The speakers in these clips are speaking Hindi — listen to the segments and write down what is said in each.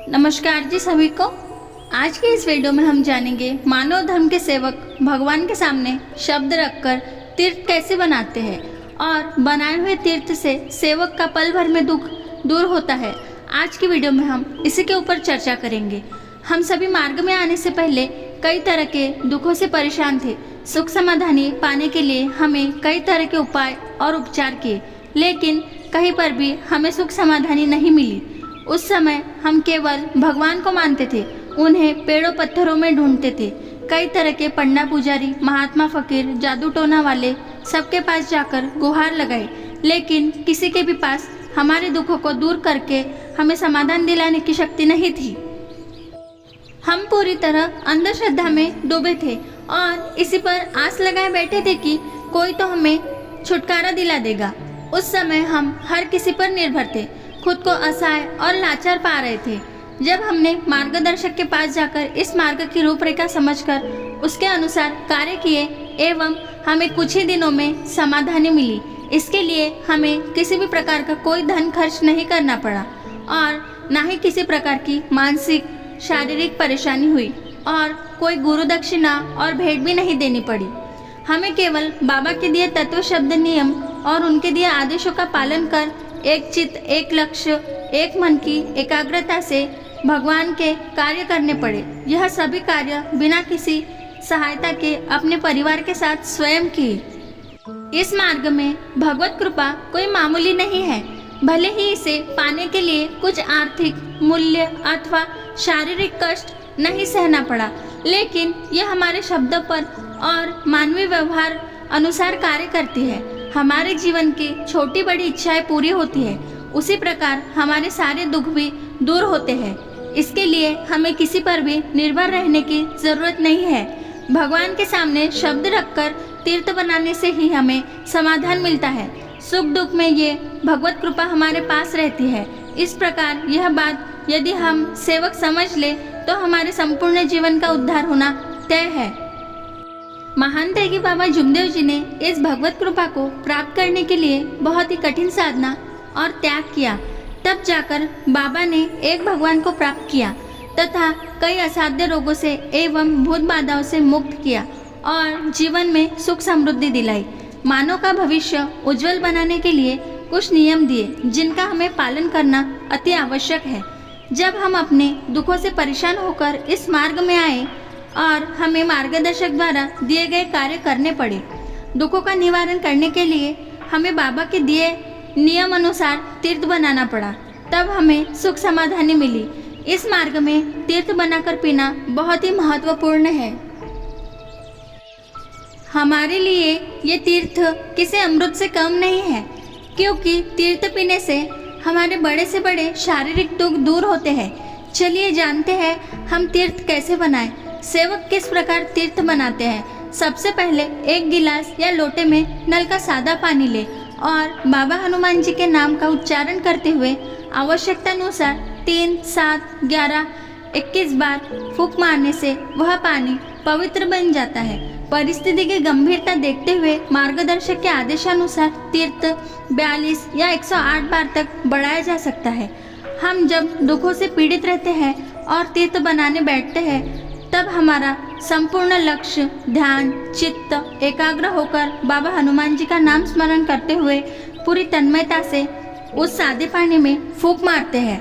नमस्कार जी सभी को। आज के इस वीडियो में हम जानेंगे मानव धर्म के सेवक भगवान के सामने शब्द रखकर तीर्थ कैसे बनाते हैं और बनाए हुए तीर्थ से सेवक का पल भर में दुख दूर होता है। आज की वीडियो में हम इसी के ऊपर चर्चा करेंगे। हम सभी मार्ग में आने से पहले कई तरह के दुखों से परेशान थे। सुख समाधानी पाने के लिए हमें कई तरह के उपाय और उपचार किए, लेकिन कहीं पर भी हमें सुख समाधानी नहीं मिली। उस समय हम केवल भगवान को मानते थे, उन्हें पेड़ों पत्थरों में ढूंढते थे। कई तरह के पंडा पुजारी, महात्मा फकीर, जादू टोना वाले सबके पास जाकर गुहार लगाई, लेकिन किसी के भी पास हमारे दुखों को दूर करके हमें समाधान दिलाने की शक्ति नहीं थी। हम पूरी तरह अंधश्रद्धा में डूबे थे और इसी पर आस लगाए बैठे थे कि कोई तो हमें छुटकारा दिला देगा। उस समय हम हर किसी पर निर्भर थे, खुद को असहाय और लाचार पा रहे थे। जब हमने मार्गदर्शक के पास जाकर इस मार्ग की रूपरेखा समझकर उसके अनुसार कार्य किए एवं हमें कुछ ही दिनों में समाधानी मिली। इसके लिए हमें किसी भी प्रकार का कोई धन खर्च नहीं करना पड़ा और न ही किसी प्रकार की मानसिक शारीरिक परेशानी हुई और कोई गुरु दक्षिणा और भेंट भी नहीं देनी पड़ी। हमें केवल बाबा के दिए तत्व शब्द नियम और उनके दिए आदेशों का पालन कर एक चित्त, एक लक्ष्य, एक मन की एकाग्रता से भगवान के कार्य करने पड़े। यह सभी कार्य बिना किसी सहायता के अपने परिवार के साथ स्वयं किए। इस मार्ग में भगवत कृपा कोई मामूली नहीं है। भले ही इसे पाने के लिए कुछ आर्थिक मूल्य अथवा शारीरिक कष्ट नहीं सहना पड़ा, लेकिन यह हमारे शब्दों पर और मानवीय व्यवहार अनुसार कार्य करती है। हमारे जीवन की छोटी बड़ी इच्छाएं पूरी होती है, उसी प्रकार हमारे सारे दुख भी दूर होते हैं। इसके लिए हमें किसी पर भी निर्भर रहने की जरूरत नहीं है। भगवान के सामने शब्द रखकर तीर्थ बनाने से ही हमें समाधान मिलता है। सुख दुख में ये भगवत कृपा हमारे पास रहती है। इस प्रकार यह बात यदि हम सेवक समझ ले तो हमारे संपूर्ण जीवन का उद्धार होना तय है। महान त्यागी बाबा जुमदेव जी ने इस भगवत कृपा को प्राप्त करने के लिए बहुत ही कठिन साधना और त्याग किया। तब जाकर बाबा ने एक भगवान को प्राप्त किया तथा कई असाध्य रोगों से एवं भूत बाधाओं से मुक्त किया और जीवन में सुख समृद्धि दिलाई। मानव का भविष्य उज्जवल बनाने के लिए कुछ नियम दिए, जिनका हमें पालन करना अति आवश्यक है। जब हम अपने दुखों से परेशान होकर इस मार्ग में आए और हमें मार्गदर्शक द्वारा दिए गए कार्य करने पड़े, दुखों का निवारण करने के लिए हमें बाबा के दिए नियम अनुसार तीर्थ बनाना पड़ा। तब हमें सुख समाधानी मिली। इस मार्ग में तीर्थ बनाकर पीना बहुत ही महत्वपूर्ण है। हमारे लिए ये तीर्थ किसी अमृत से कम नहीं है, क्योंकि तीर्थ पीने से हमारे बड़े से बड़े शारीरिक दुख दूर होते हैं। चलिए जानते हैं हम तीर्थ कैसे बनाएं। सेवक किस प्रकार तीर्थ बनाते हैं। सबसे पहले एक गिलास या लोटे में नल का सादा पानी ले और बाबा हनुमान जी के नाम का उच्चारण करते हुए आवश्यकता अनुसार 3, 7, 11, 21 बार फूंक मारने से वह पानी पवित्र बन जाता है। परिस्थिति की गंभीरता देखते हुए मार्गदर्शक के आदेशानुसार तीर्थ 42 या 108 बार तक बढ़ाया जा सकता है। हम जब दुखों से पीड़ित रहते हैं और तीर्थ बनाने बैठते हैं, तब हमारा संपूर्ण लक्ष्य ध्यान चित्त एकाग्र होकर बाबा हनुमान जी का नाम स्मरण करते हुए पूरी तन्मयता से उस सादे पानी में फूंक मारते हैं,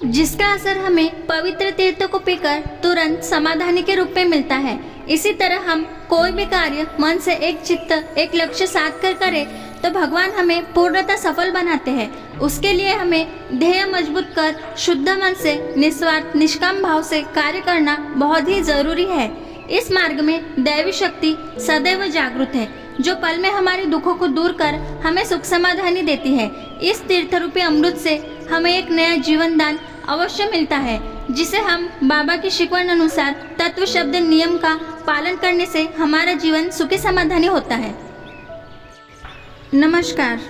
जिसका असर हमें पवित्र तीर्थ को पीकर तुरंत समाधानी के रूप में मिलता है। इसी तरह हम कोई भी कार्य मन से एक चित्त एक लक्ष्य साध कर करें तो भगवान हमें पूर्णतः सफल बनाते हैं। उसके लिए हमें ध्येय मजबूत कर शुद्ध मन से निस्वार्थ निष्काम भाव से कार्य करना बहुत ही जरूरी है। इस मार्ग में दैवी शक्ति सदैव जागृत है, जो पल में हमारे दुखों को दूर कर हमें सुख समाधानी देती है। इस तीर्थ रूपी अमृत से हमें एक नया जीवन दान अवश्य मिलता है, जिसे हम बाबा की शिकवण अनुसार तत्व शब्द नियम का पालन करने से हमारा जीवन सुखी समाधानी होता है। नमस्कार।